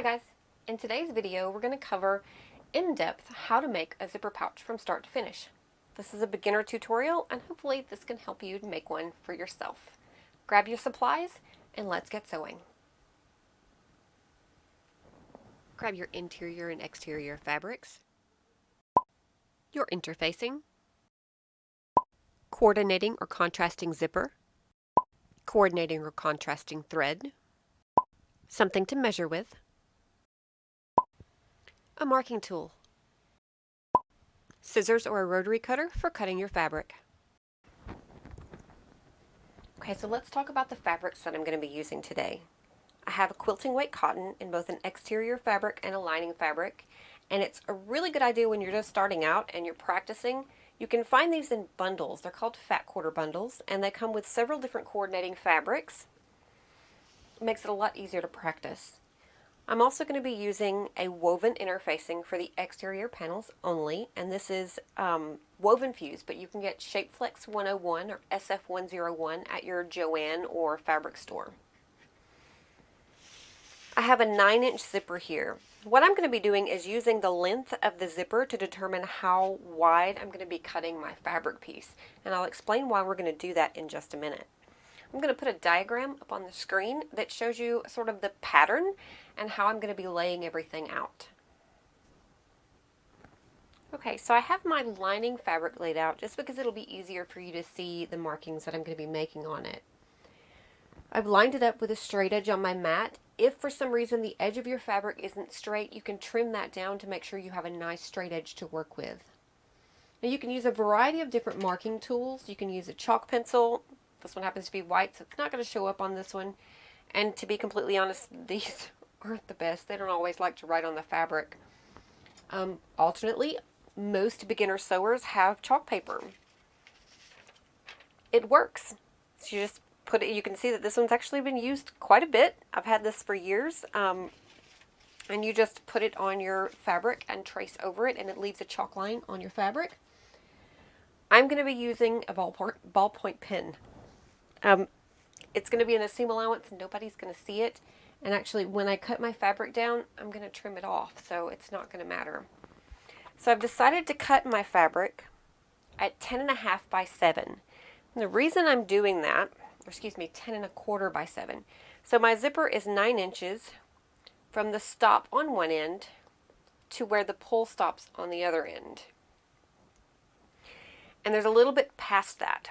guys, in today's video we're going to cover in depth how to make a zipper pouch from start to finish. This is a beginner tutorial and hopefully this can help you make one for yourself. Grab your supplies and let's get sewing. Grab your interior and exterior fabrics, your interfacing, coordinating or contrasting zipper, coordinating or contrasting thread, something to measure with, a marking tool, scissors or a rotary cutter for cutting your fabric. Okay, so let's talk about the fabrics that I'm going to be using today. I have a quilting weight cotton in both an exterior fabric and a lining fabric, and it's a really good idea when you're just starting out and you're practicing. You can find these in bundles. They're called fat quarter bundles, and they come with several different coordinating fabrics. It makes it a lot easier to practice. I'm also going to be using a woven interfacing for the exterior panels only, and this is Woven Fuse, but you can get Shapeflex 101 or SF101 at your Joann or fabric store. I have a 9-inch zipper here. What I'm going to be doing is using the length of the zipper to determine how wide I'm going to be cutting my fabric piece, and I'll explain why we're going to do that in just a minute. I'm going to put a diagram up on the screen that shows you sort of the pattern and how I'm going to be laying everything out. Okay, so I have my lining fabric laid out just because it'll be easier for you to see the markings that I'm going to be making on it. I've lined it up with a straight edge on my mat. If for some reason the edge of your fabric isn't straight, you can trim that down to make sure you have a nice straight edge to work with. Now you can use a variety of different marking tools. You can use a chalk pencil. This one happens to be white, so it's not going to show up on this one. And to be completely honest, these aren't the best. They don't always like to write on the fabric. Alternately, most beginner sewers have chalk paper. It works. So you just put it, you can see that this one's actually been used quite a bit. I've had this for years. And you just put it on your fabric and trace over it, and it leaves a chalk line on your fabric. I'm going to be using a ballpoint pen. It's going to be in a seam allowance, and nobody's going to see it. And actually, when I cut my fabric down, I'm going to trim it off, so it's not going to matter. So I've decided to cut my fabric at 10.5 by 7. And the reason I'm doing that, or excuse me, 10.25 by 7. So my zipper is 9 inches from the stop on one end to where the pull stops on the other end. And there's a little bit past that.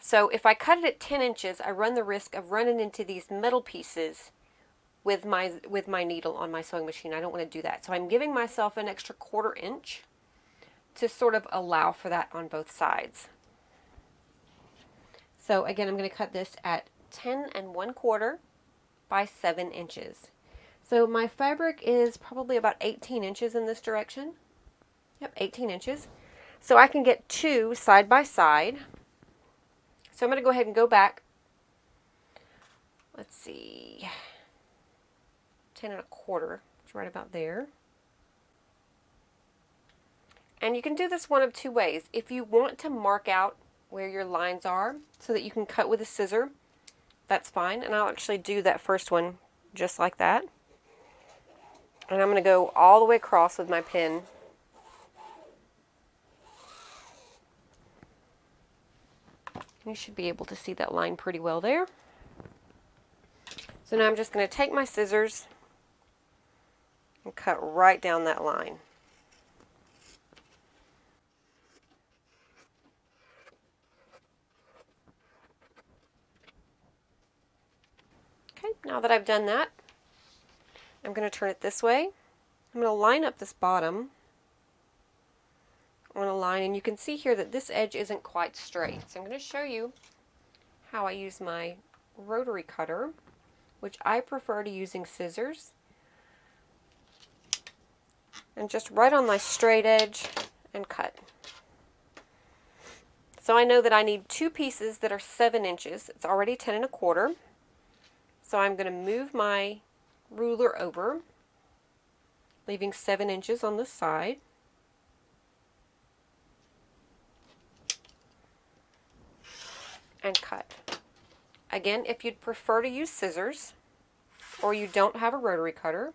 So if I cut it at 10 inches, I run the risk of running into these metal pieces with my needle on my sewing machine. I don't want to do that. So I'm giving myself an extra 1/4 inch to sort of allow for that on both sides. So again, I'm going to cut this at 10.25 by 7 inches. So my fabric is probably about 18 inches in this direction. Yep, 18 inches. So I can get two side by side. So I'm going to go ahead and go back. Let's see. 10.25. It's right about there. And you can do this one of two ways. If you want to mark out where your lines are so that you can cut with a scissor, that's fine. And I'll actually do that first one just like that. And I'm going to go all the way across with my pen. You should be able to see that line pretty well there. So now I'm just going to take my scissors and cut right down that line. Okay, now that I've done that, I'm going to turn it this way. I'm going to line up this bottom on a line, and you can see here that this edge isn't quite straight. So I'm going to show you how I use my rotary cutter, which I prefer to using scissors. And just right on my straight edge and cut. So I know that I need two pieces that are 7 inches. It's already 10.25. So I'm going to move my ruler over, leaving 7 inches on the side. And cut. Again, if you'd prefer to use scissors, or you don't have a rotary cutter,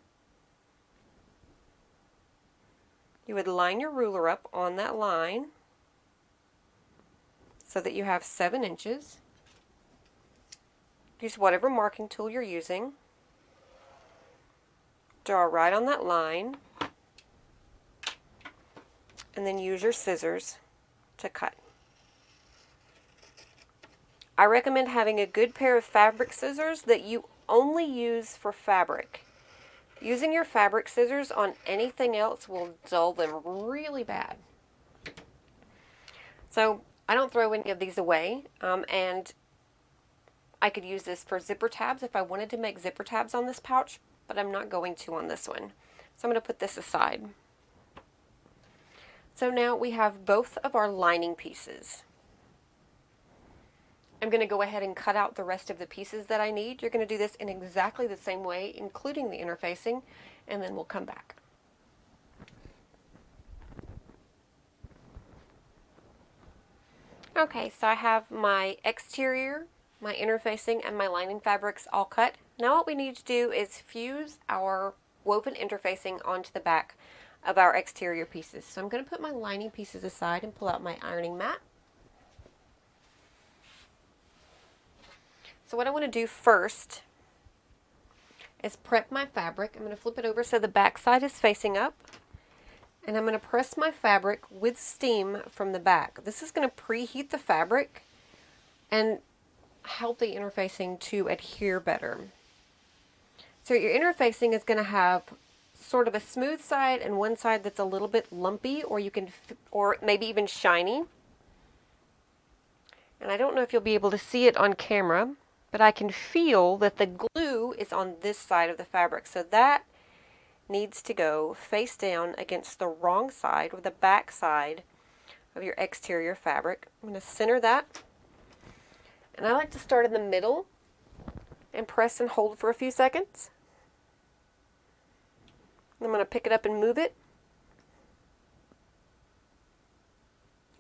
you would line your ruler up on that line so that you have 7 inches. Use whatever marking tool you're using. Draw right on that line, and then use your scissors to cut. I recommend having a good pair of fabric scissors that you only use for fabric. Using your fabric scissors on anything else will dull them really bad. So I don't throw any of these away, and I could use this for zipper tabs if I wanted to make zipper tabs on this pouch, but I'm not going to on this one. So I'm going to put this aside. So now we have both of our lining pieces. I'm going to go ahead and cut out the rest of the pieces that I need. You're going to do this in exactly the same way, including the interfacing, and then we'll come back. Okay, so I have my exterior, my interfacing, and my lining fabrics all cut. Now what we need to do is fuse our woven interfacing onto the back of our exterior pieces. So I'm going to put my lining pieces aside and pull out my ironing mat. So what I want to do first is prep my fabric. I'm going to flip it over so the back side is facing up. And I'm going to press my fabric with steam from the back. This is going to preheat the fabric and help the interfacing to adhere better. So your interfacing is going to have sort of a smooth side and one side that's a little bit lumpy, or or maybe even shiny. And I don't know if you'll be able to see it on camera, but I can feel that the glue is on this side of the fabric. So that needs to go face down against the wrong side, or the back side of your exterior fabric. I'm going to center that. And I like to start in the middle and press and hold for a few seconds. I'm going to pick it up and move it.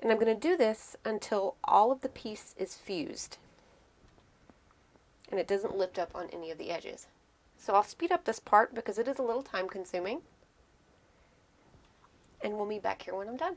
And I'm going to do this until all of the piece is fused and it doesn't lift up on any of the edges. So I'll speed up this part because it is a little time consuming. And we'll meet back here when I'm done.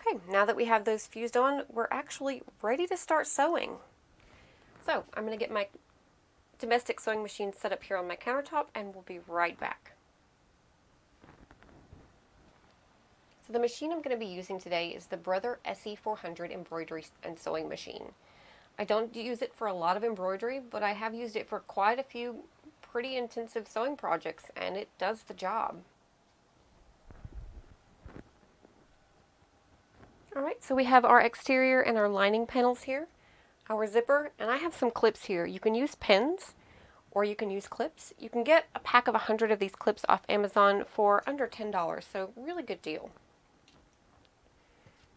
Okay, now that we have those fused on, we're actually ready to start sewing. So I'm going to get my domestic sewing machine set up here on my countertop, and we'll be right back. So the machine I'm going to be using today is the Brother SE400 embroidery and sewing machine. I don't use it for a lot of embroidery, but I have used it for quite a few pretty intensive sewing projects, and it does the job. Alright, so we have our exterior and our lining panels here, our zipper, and I have some clips here. You can use pins or you can use clips. You can get a pack of 100 of these clips off Amazon for under $10, so really good deal.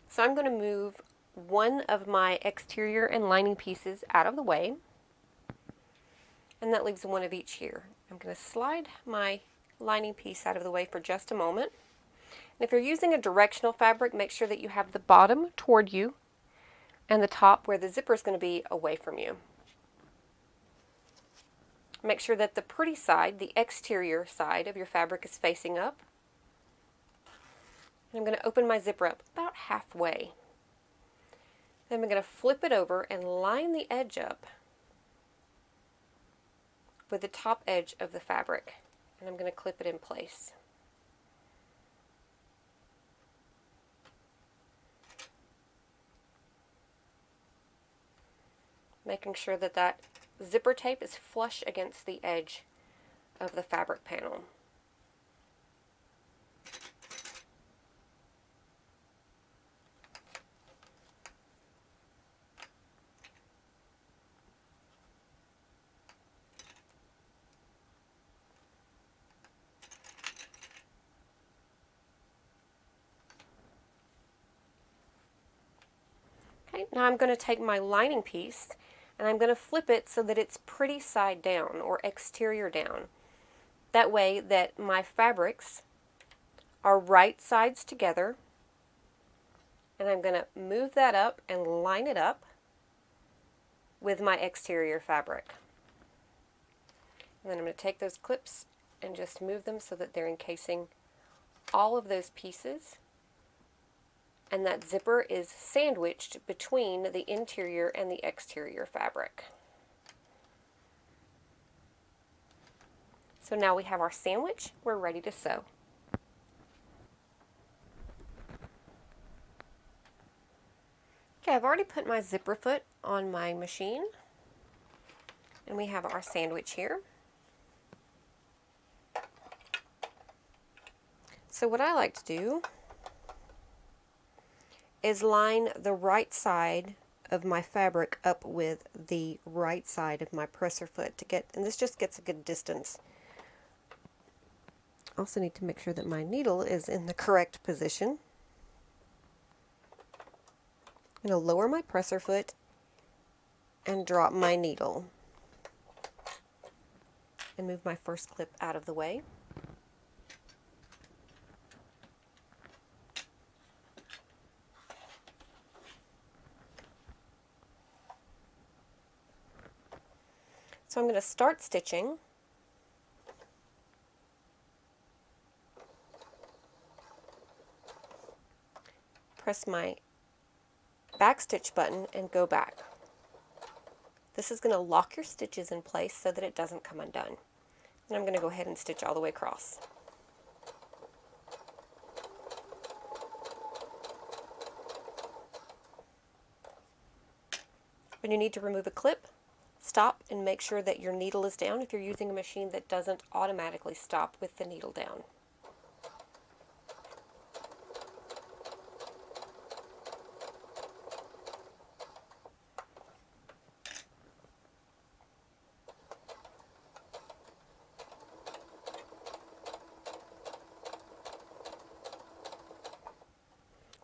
So I'm going to move one of my exterior and lining pieces out of the way, and that leaves one of each here. I'm going to slide my lining piece out of the way for just a moment. And if you're using a directional fabric, make sure that you have the bottom toward you and the top where the zipper is going to be away from you. Make sure that the pretty side, the exterior side of your fabric is facing up. And I'm going to open my zipper up about halfway. Then I'm going to flip it over and line the edge up with the top edge of the fabric. And I'm going to clip it in place. Making sure that that zipper tape is flush against the edge of the fabric panel. Okay, now I'm going to take my lining piece and I'm going to flip it so that it's pretty side down or exterior down. That way that my fabrics are right sides together, and I'm going to move that up and line it up with my exterior fabric. And then I'm going to take those clips and just move them so that they're encasing all of those pieces, and that zipper is sandwiched between the interior and the exterior fabric. So now we have our sandwich, we're ready to sew. Okay, I've already put my zipper foot on my machine, and we have our sandwich here. So what I like to do is line the right side of my fabric up with the right side of my presser foot to get, and this just gets a good distance. Also need to make sure that my needle is in the correct position. I'm going to lower my presser foot and drop my needle and move my first clip out of the way. So I'm going to start stitching. Press my back stitch button and go back. This is going to lock your stitches in place so that it doesn't come undone. And I'm going to go ahead and stitch all the way across. When you need to remove a clip, stop and make sure that your needle is down if you're using a machine that doesn't automatically stop with the needle down.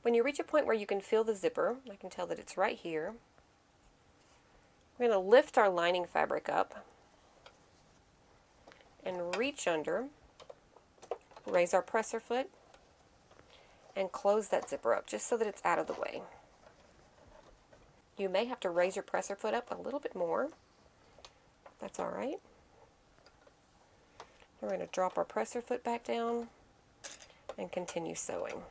When you reach a point where you can feel the zipper, I can tell that it's right here, we're going to lift our lining fabric up and reach under, raise our presser foot, and close that zipper up just so that it's out of the way. You may have to raise your presser foot up a little bit more. That's all right. We're going to drop our presser foot back down and continue sewing.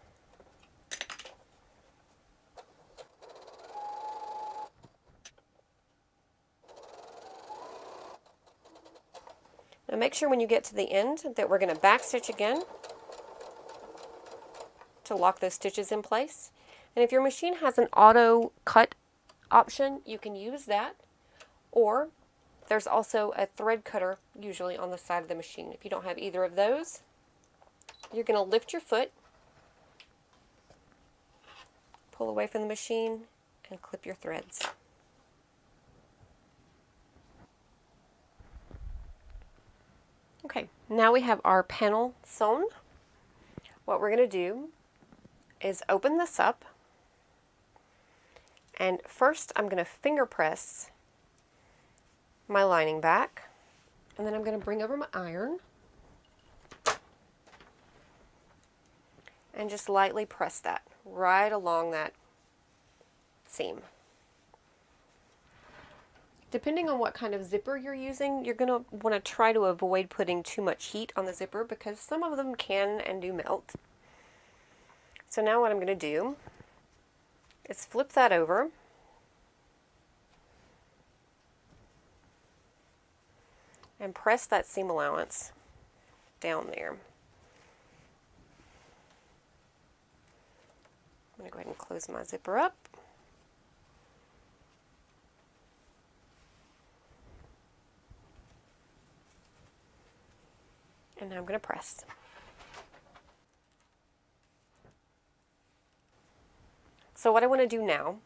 Now make sure when you get to the end that we're going to backstitch again to lock those stitches in place. And if your machine has an auto cut option, you can use that. Or there's also a thread cutter usually on the side of the machine. If you don't have either of those, you're going to lift your foot, pull away from the machine, and clip your threads. Okay, now we have our panel sewn. What we're going to do is open this up, and first I'm going to finger press my lining back, and then I'm going to bring over my iron and just lightly press that right along that seam. Depending on what kind of zipper you're using, you're going to want to try to avoid putting too much heat on the zipper because some of them can and do melt. So now what I'm going to do is flip that over and press that seam allowance down there. I'm going to go ahead and close my zipper up. And now I'm going to press. So what I want to do now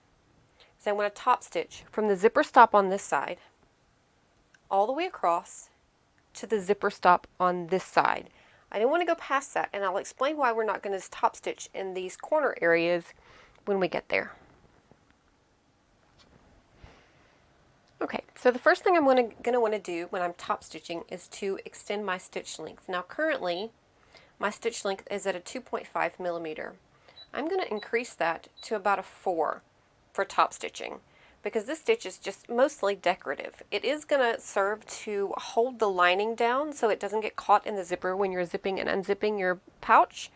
is I want to top stitch from the zipper stop on this side all the way across to the zipper stop on this side. I don't want to go past that, and I'll explain why we're not going to top stitch in these corner areas when we get there. So the first thing I'm going to want to do when I'm top stitching is to extend my stitch length. Now currently my stitch length is at a 2.5 millimeter. I'm going to increase that to about a 4 for top stitching because this stitch is just mostly decorative. It is going to serve to hold the lining down so it doesn't get caught in the zipper when you're zipping and unzipping your pouch,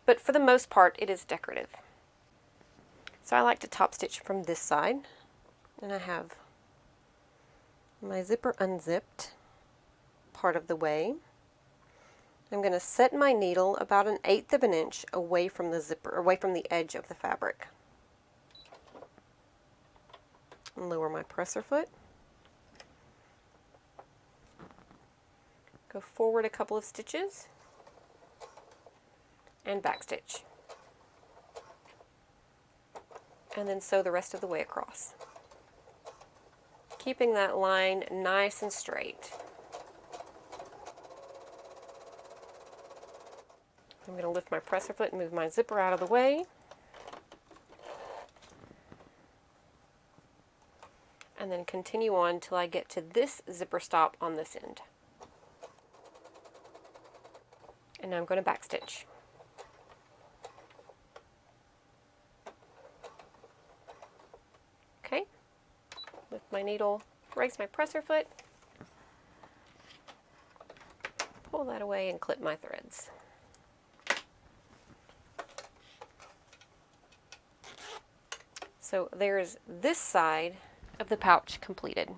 but for the most part it is decorative. So I like to top stitch from this side, and I have my zipper unzipped part of the way. I'm going to set my needle about 1/8 of an inch away from the zipper, away from the edge of the fabric. And lower my presser foot. Go forward a couple of stitches and backstitch. And then sew the rest of the way across, keeping that line nice and straight. I'm going to lift my presser foot and move my zipper out of the way. And then continue on till I get to this zipper stop on this end. And now I'm going to backstitch. Okay, lift my needle, raise my presser foot, pull that away and clip my threads. So there's this side of the pouch completed.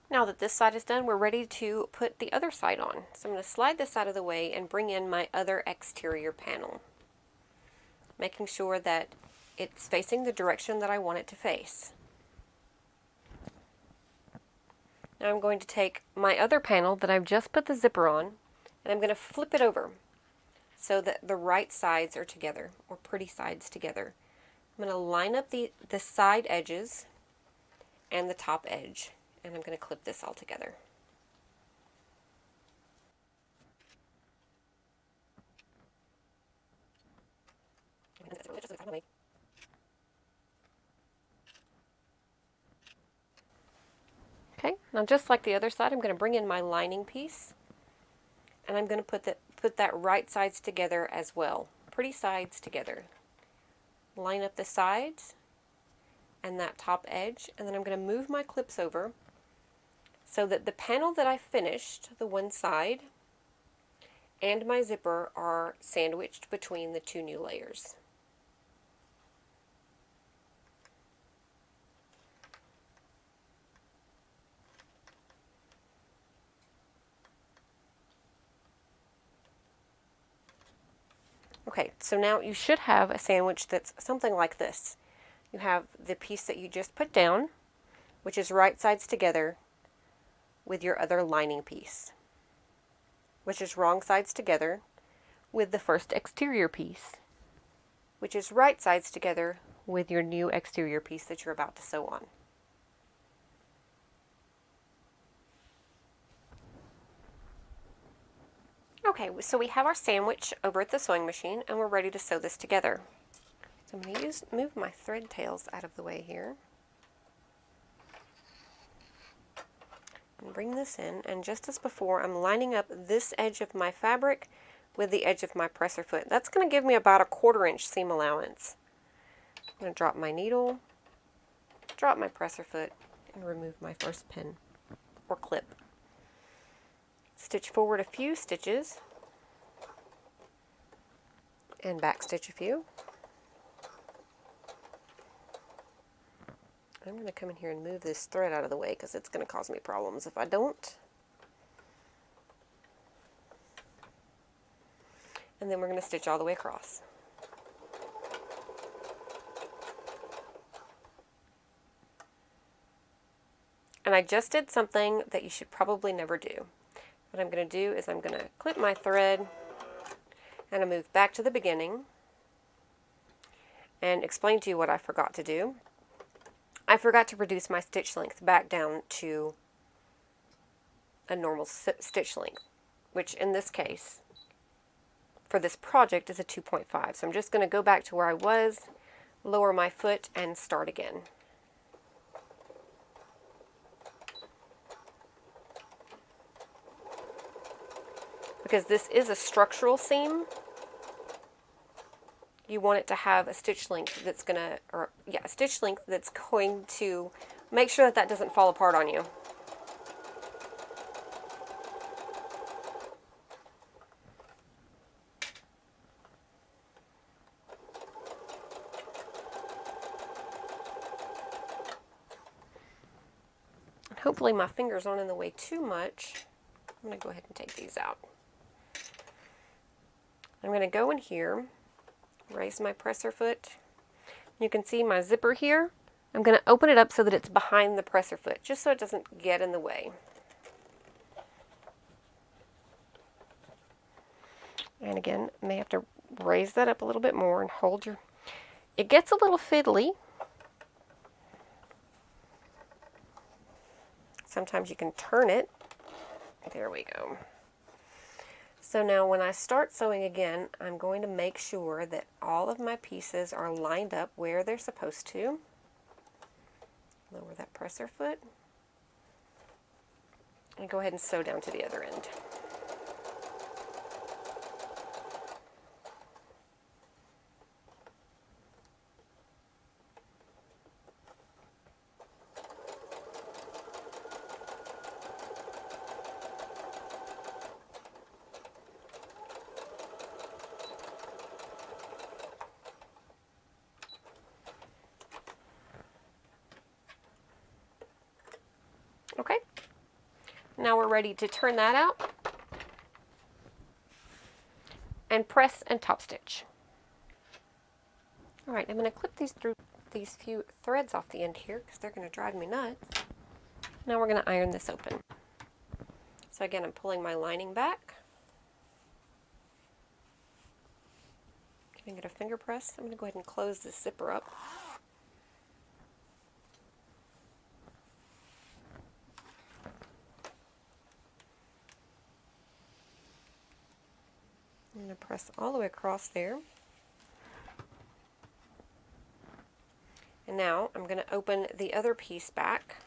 Now that this side is done, we're ready to put the other side on. So I'm going to slide this out of the way and bring in my other exterior panel, making sure that it's facing the direction that I want it to face. Now I'm going to take my other panel that I've just put the zipper on, and I'm going to flip it over so that the right sides are together, or pretty sides together. I'm going to line up the side edges and the top edge, and I'm going to clip this all together. Okay, now just like the other side, I'm going to bring in my lining piece, and I'm going to put that right sides together as well. Pretty sides together. Line up the sides and that top edge, and then I'm going to move my clips over so that the panel that I finished, the one side, and my zipper are sandwiched between the two new layers. Okay, so now you should have a sandwich that's something like this. You have the piece that you just put down, which is right sides together with your other lining piece, which is wrong sides together with the first exterior piece, which is right sides together with your new exterior piece that you're about to sew on. Okay, so we have our sandwich over at the sewing machine, and we're ready to sew this together. So I'm going to move my thread tails out of the way here. And bring this in, and just as before, I'm lining up this edge of my fabric with the edge of my presser foot. That's going to give me about a 1/4 inch seam allowance. I'm going to drop my needle, drop my presser foot, and remove my first pin or clip. Stitch forward a few stitches and back stitch a few. I'm going to come in here and move this thread out of the way because it's going to cause me problems if I don't. And then we're going to stitch all the way across. And I just did something that you should probably never do. What I'm going to do is I'm going to clip my thread and I move back to the beginning and explain to you what I forgot to do. I forgot to reduce my stitch length back down to a normal stitch length, which in this case, for this project, is a 2.5. So I'm just going to go back to where I was, lower my foot, and start again. because this is a structural seam, you want it to have a stitch length that's a stitch length that's going to make sure that that doesn't fall apart on you. Hopefully my fingers aren't in the way too much. I'm going to go ahead and take these out. I'm going to go in here, raise my presser foot. You can see my zipper here. I'm going to open it up so that it's behind the presser foot, just so it doesn't get in the way. And again, may have to raise that up a little bit more and hold your... It gets a little fiddly. Sometimes you can turn it. There we go. So now when I start sewing again, I'm going to make sure that all of my pieces are lined up where they're supposed to. Lower that presser foot. And go ahead and sew down to the other end. Okay, now we're ready to turn that out and press and top stitch. All right, I'm going to clip these few threads off the end here because they're going to drive me nuts. Now we're going to iron this open. So again, I'm pulling my lining back. Can I get a finger press? I'm going to go ahead and close this zipper up. I'm going to press all the way across there. And now I'm going to open the other piece back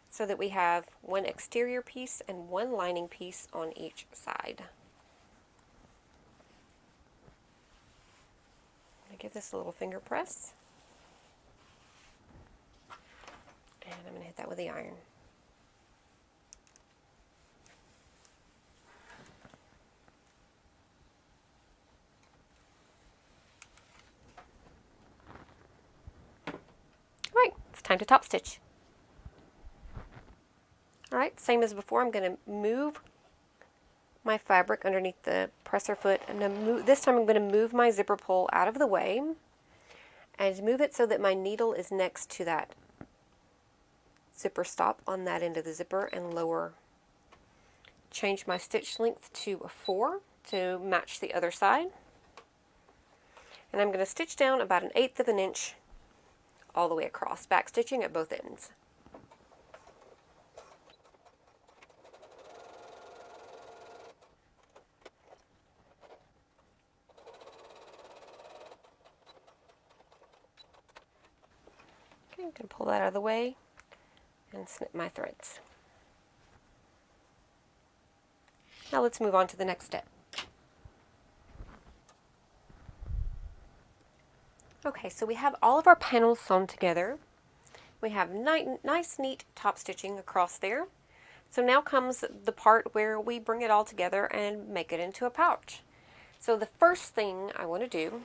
so that we have one exterior piece and one lining piece on each side. I'm going to give this a little finger press. And I'm going to hit that with the iron. Time to top stitch. Alright, same as before, I'm going to move my fabric underneath the presser foot, and this time I'm going to move my zipper pull out of the way and move it so that my needle is next to that zipper stop on that end of the zipper and lower. Change my stitch length to a 4 to match the other side. And I'm going to stitch down about 1/8 of an inch all the way across, back stitching at both ends. Okay, I'm going to pull that out of the way and snip my threads. Now let's move on to the next step. Okay, so we have all of our panels sewn together. We have nice, neat top stitching across there. So now comes the part where we bring it all together and make it into a pouch. So the first thing I want to do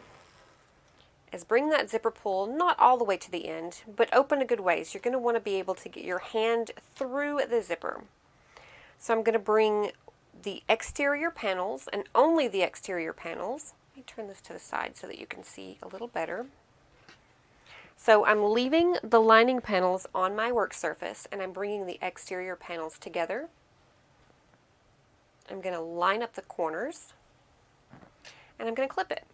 is bring that zipper pull not all the way to the end, but open a good ways. You're going to want to be able to get your hand through the zipper. So I'm going to bring the exterior panels, and only the exterior panels. Let me turn this to the side so that you can see a little better. So I'm leaving the lining panels on my work surface, and I'm bringing the exterior panels together. I'm going to line up the corners, and I'm going to clip it.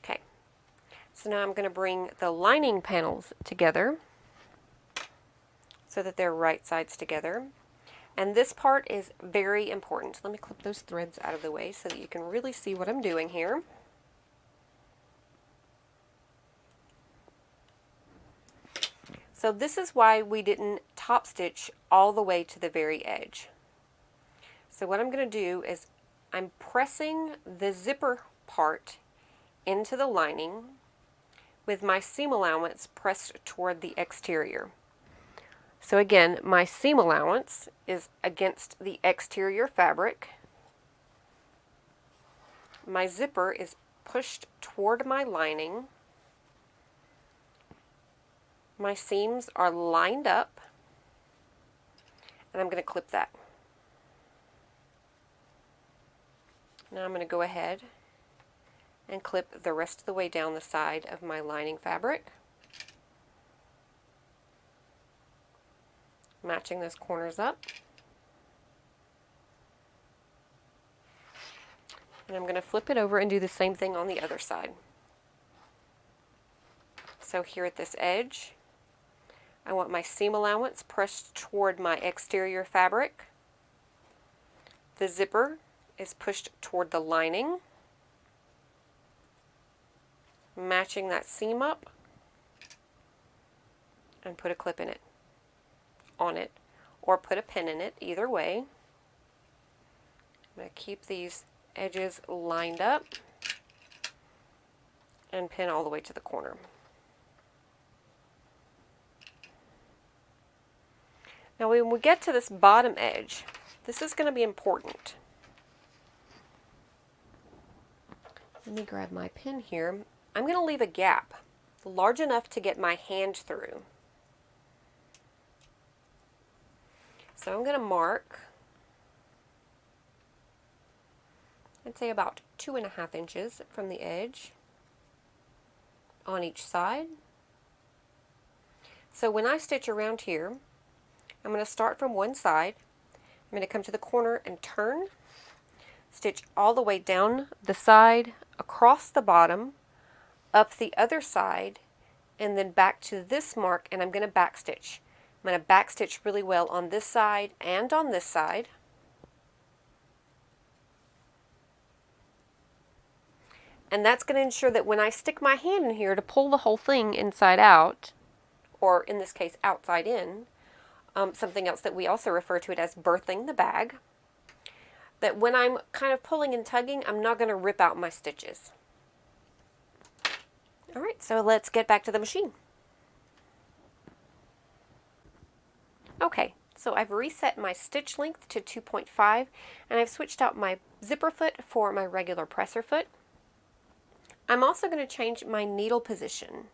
Okay, so now I'm going to bring the lining panels together so that they're right sides together. And this part is very important. Let me clip those threads out of the way so that you can really see what I'm doing here. So this is why we didn't top stitch all the way to the very edge. So what I'm going to do is I'm pressing the zipper part into the lining with my seam allowance pressed toward the exterior. So again, my seam allowance is against the exterior fabric. My zipper is pushed toward my lining. My seams are lined up, and I'm going to clip that. Now I'm going to go ahead and clip the rest of the way down the side of my lining fabric, matching those corners up. And I'm going to flip it over and do the same thing on the other side. So here at this edge, I want my seam allowance pressed toward my exterior fabric. The zipper is pushed toward the lining, matching that seam up, and put a clip in it, on it, or put a pin in it, either way. I'm going to keep these edges lined up and pin all the way to the corner. Now when we get to this bottom edge, this is going to be important. Let me grab my pin here. I'm going to leave a gap large enough to get my hand through. So I'm going to mark, I'd say about 2.5 inches from the edge on each side. So when I stitch around here, I'm going to start from one side. I'm going to come to the corner and turn, stitch all the way down the side, across the bottom, up the other side, and then back to this mark, and I'm going to backstitch. I'm going to backstitch really well on this side and on this side. And that's going to ensure that when I stick my hand in here to pull the whole thing inside out, or in this case outside in, something else that we also refer to it as birthing the bag, that when I'm kind of pulling and tugging, I'm not going to rip out my stitches. All right, so let's get back to the machine. Okay, so I've reset my stitch length to 2.5, and I've switched out my zipper foot for my regular presser foot. I'm also going to change my needle position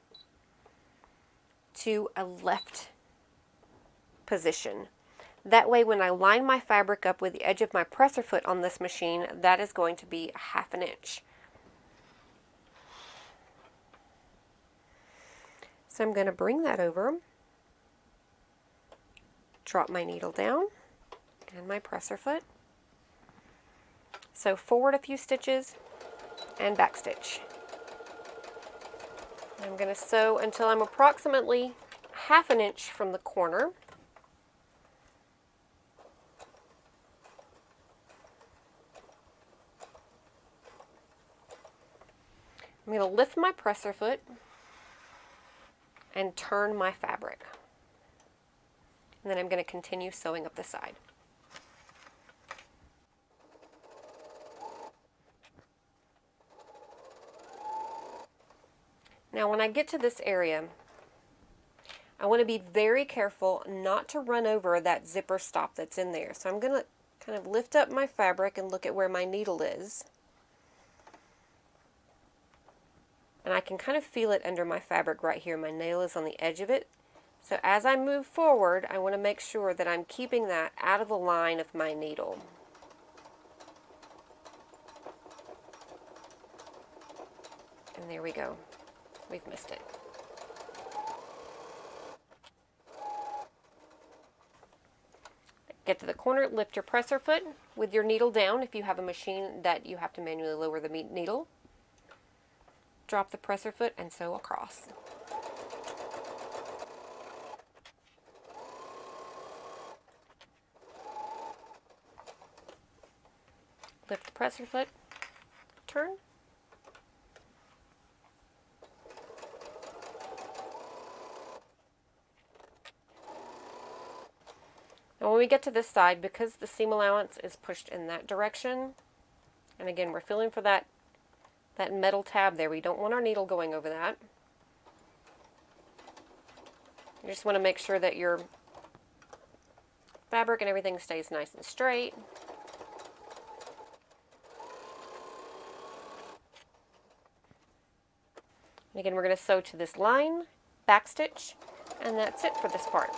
to a left position. That way when I line my fabric up with the edge of my presser foot on this machine, that is going to be 1/2 inch. So I'm going to bring that over, drop my needle down, and my presser foot. So forward a few stitches and back stitch. I'm going to sew until I'm approximately 1/2 inch from the corner. I'm going to lift my presser foot and turn my fabric. And then I'm going to continue sewing up the side. Now when I get to this area, I want to be very careful not to run over that zipper stop that's in there. So I'm going to kind of lift up my fabric and look at where my needle is. And I can kind of feel it under my fabric right here. My nail is on the edge of it. So as I move forward, I want to make sure that I'm keeping that out of the line of my needle. And there we go. We've missed it. Get to the corner, lift your presser foot with your needle down if you have a machine that you have to manually lower the needle. Drop the presser foot and sew across. Lift the presser foot, turn. Now when we get to this side, because the seam allowance is pushed in that direction, and again we're feeling for that metal tab there, we don't want our needle going over that. You just want to make sure that your fabric and everything stays nice and straight. And again, we're going to sew to this line, back stitch, and that's it for this part.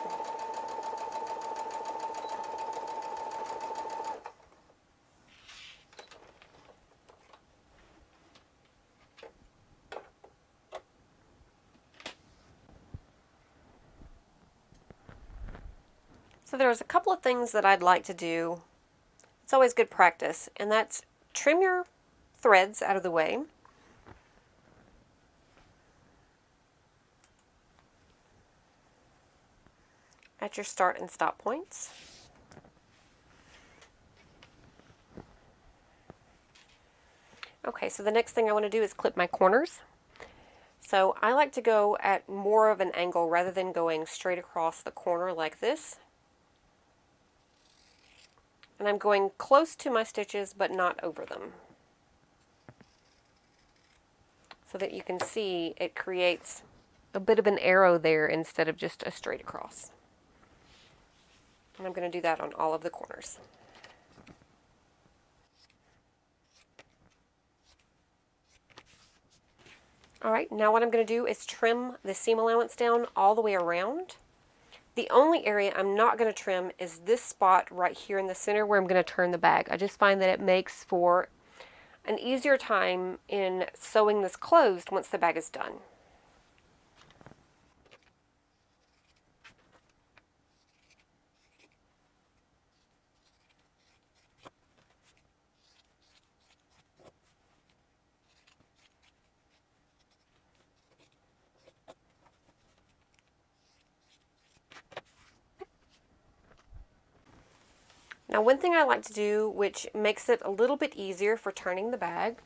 So there's a couple of things that I'd like to do. It's always good practice, and that's trim your threads out of the way. At your start and stop points. Okay, so the next thing I want to do is clip my corners. So I like to go at more of an angle rather than going straight across the corner like this. And I'm going close to my stitches but not over them, so that you can see it creates a bit of an arrow there instead of just a straight across. And I'm going to do that on all of the corners. Alright, now what I'm going to do is trim the seam allowance down all the way around. The only area I'm not going to trim is this spot right here in the center where I'm going to turn the bag. I just find that it makes for an easier time in sewing this closed once the bag is done. Now one thing I like to do, which makes it a little bit easier for turning the bag,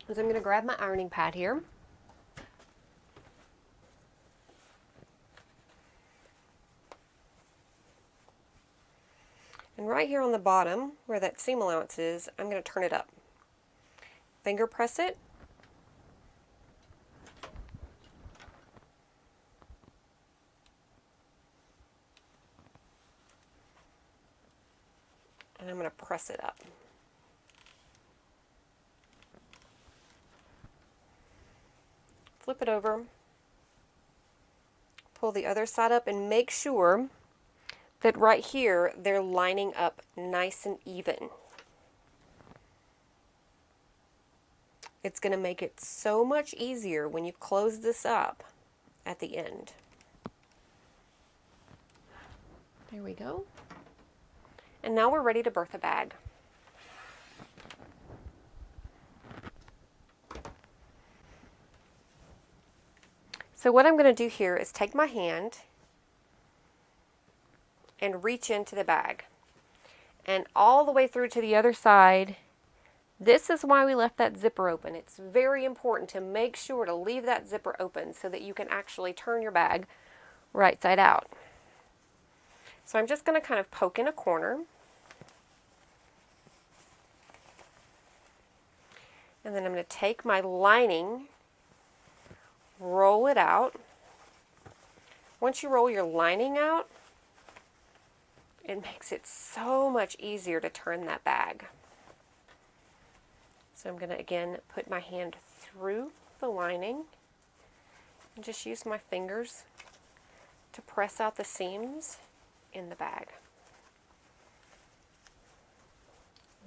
is I'm going to grab my ironing pad here. And right here on the bottom, where that seam allowance is, I'm going to turn it up. Finger press it. And I'm going to press it up. Flip it over. Pull the other side up and make sure that right here they're lining up nice and even. It's going to make it so much easier when you close this up at the end. There we go. And now we're ready to birth a bag. So what I'm going to do here is take my hand and reach into the bag. And all the way through to the other side. This is why we left that zipper open. It's very important to make sure to leave that zipper open so that you can actually turn your bag right side out. So I'm just going to kind of poke in a corner. And then I'm going to take my lining, roll it out. Once you roll your lining out, it makes it so much easier to turn that bag. So I'm going to again put my hand through the lining and just use my fingers to press out the seams in the bag.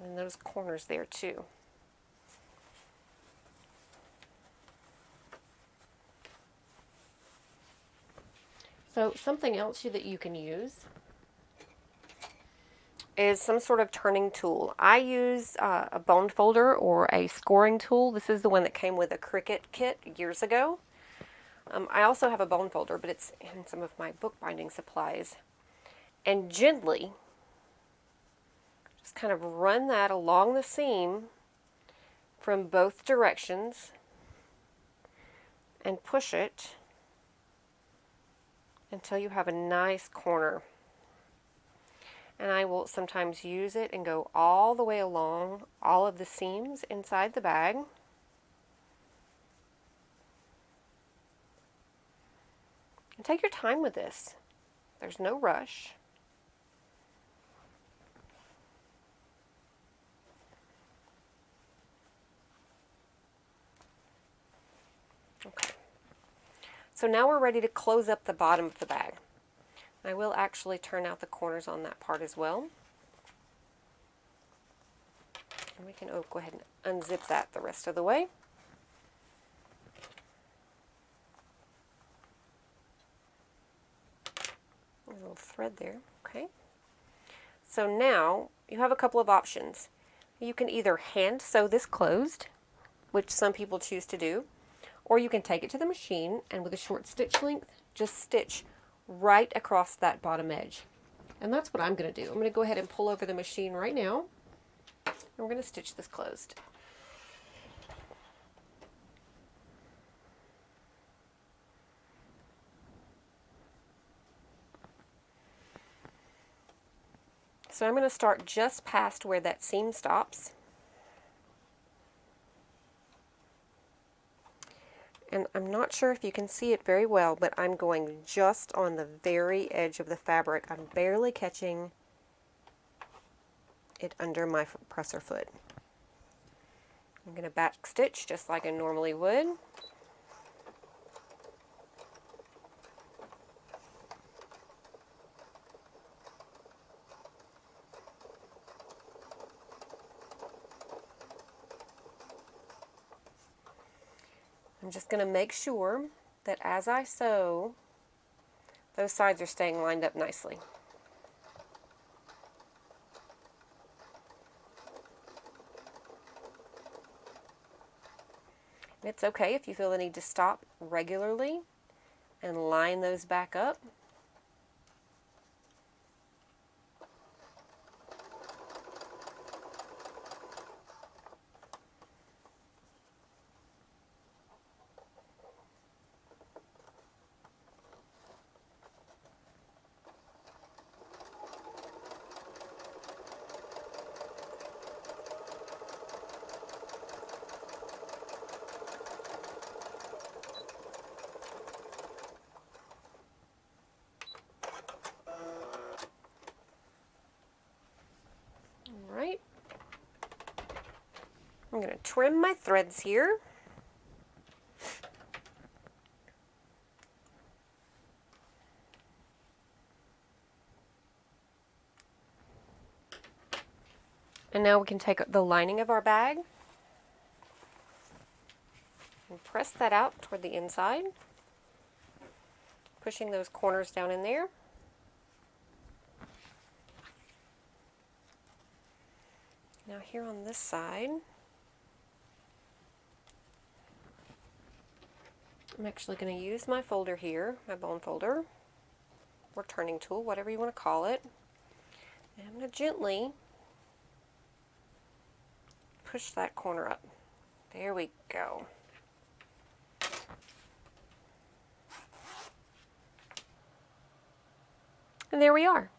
And those corners there too. So something else that you can use is some sort of turning tool. I use a bone folder or a scoring tool. This is the one that came with a Cricut kit years ago. I also have a bone folder, but it's in some of my bookbinding supplies. And gently, Just kind of run that along the seam from both directions and push it until you have a nice corner. And I will sometimes use it and go all the way along all of the seams inside the bag. And take your time with this. There's no rush. Okay. So now we're ready to close up the bottom of the bag. I will actually turn out the corners on that part as well. And we can go ahead and unzip that the rest of the way. A little thread there, okay. So now you have a couple of options. You can either hand sew this closed, which some people choose to do, or you can take it to the machine and with a short stitch length, just stitch right across that bottom edge. And that's what I'm going to do. I'm going to go ahead and pull over the machine right now, and we're going to stitch this closed. So I'm going to start just past where that seam stops. And I'm not sure if you can see it very well, but I'm going just on the very edge of the fabric. I'm barely catching it under my presser foot. I'm going to back stitch just like I normally would. I'm just going to make sure that as I sew, those sides are staying lined up nicely. It's okay if you feel the need to stop regularly and line those back up. Alright, I'm going to trim my threads here. And now we can take the lining of our bag and press that out toward the inside, pushing those corners down in there. Now here on this side, I'm actually going to use my folder here, my bone folder, or turning tool, whatever you want to call it. And I'm going to gently push that corner up. There we go. And there we are.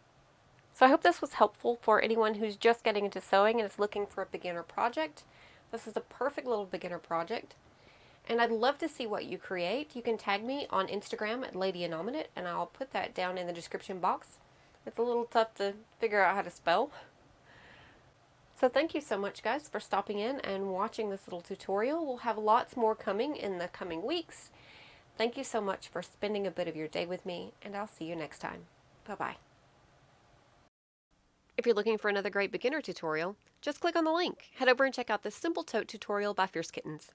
So I hope this was helpful for anyone who's just getting into sewing and is looking for a beginner project. This is a perfect little beginner project. And I'd love to see what you create. You can tag me on Instagram at Lady Anominate, and I'll put that down in the description box. It's a little tough to figure out how to spell. So thank you so much, guys, for stopping in and watching this little tutorial. We'll have lots more coming in the coming weeks. Thank you so much for spending a bit of your day with me, and I'll see you next time. Bye-bye. If you're looking for another great beginner tutorial, just click on the link. Head over and check out this simple tote tutorial by Fierce Kittens.